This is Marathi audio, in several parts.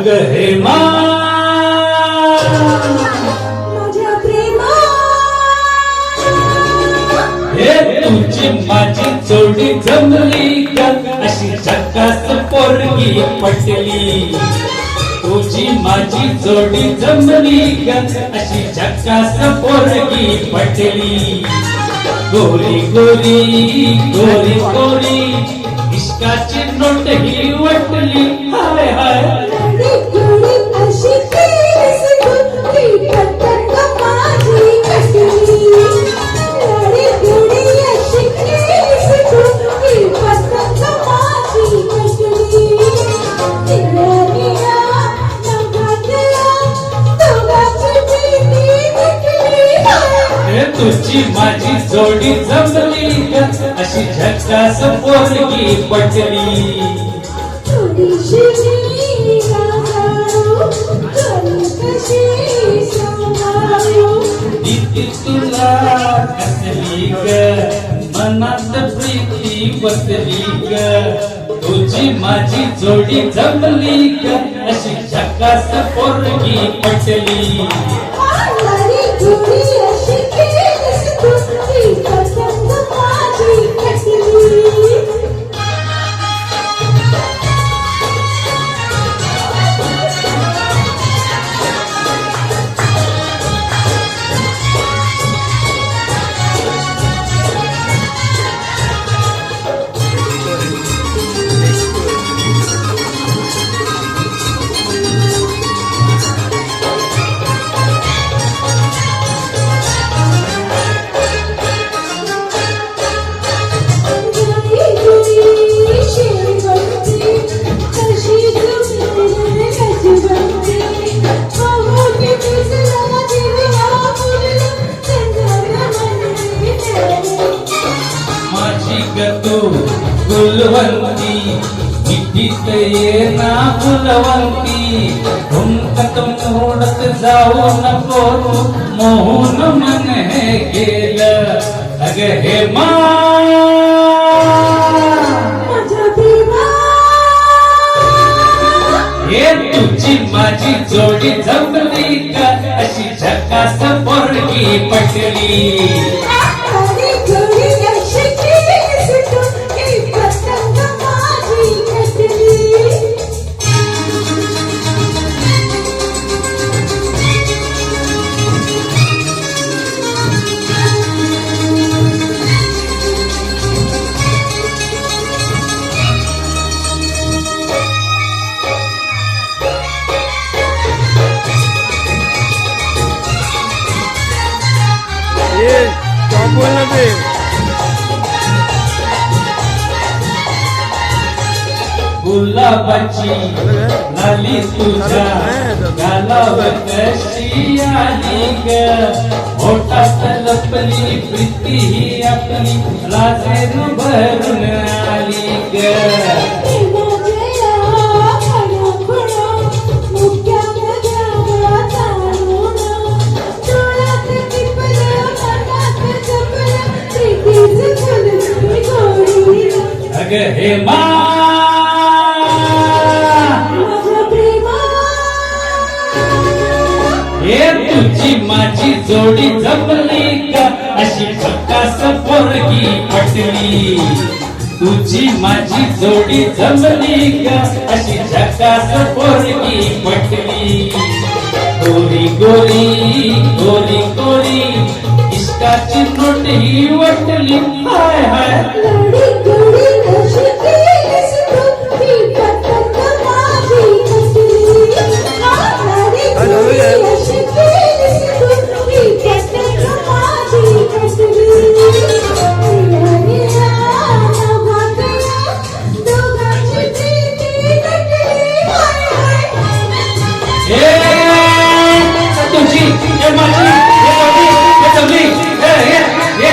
अगं हे माझ्या प्रेमा हे तुझी माझी जोडी जमली का अशी झकास पोरगी पटली तुझी माझी जोडी जमली का अशी झकास पोरगी पटली गोरी गोरी गोरी गोरी इश्काची नोट ही वटली हाय हाय लडी गोडी अशी केस तुझी पतंग माझी कटली लडी गोडी अशी केस तुझी पतंग माझी कटली निळ्या निळ्या नभातल्या दोघांची प्रीती भेटली हे तुझी माझी जोडी जमली का अशी झकास पोरगी पटली थोडीशी मी गाऊ कशी कशी सांभाळू इति तुला कसली ग मनात प्रीती बसली ग तुझी माझी जोडी जमली का अशी झकास पोरगी पटली लडी गोडी अशी केस तुझी पतंग माझी कटली माझी गतू गुलवंती मिठीत ये ना फुलवंती घुमकत मोडत जाऊ नको मोहन मन हे गेलं अगं हे हे तुझी माझी जोडी जमली का अशी झकास पोरगी पटली क्या बोलना बे गुलाबाची लाली तुझ्या गालावर कशी आली ग ओठात लपली प्रीती ही आपली लाजेन भरून आली ग अगं हे हे तुझी माझी जोडी जमली का अशी झकास पोरगी पटली तुझी माझी जोडी जमली का अशी झकास पोरगी पटली गोरी गोरी गोरी गोरी इश्काची नोट ही वटली हाय हाय लडी गोडी अशी केस तुझी पतंग माझी कटली लडी गोडी अशी केस तुझी पतंग माझी कटली निळ्या निळ्या नभातल्या दोघांची प्रीती भेटली तुझी हे माझी हे जोडी हे जमली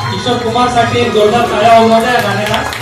किशोर कुमार साठी जोरदार टाळ्या वाजवा या गाण्याला.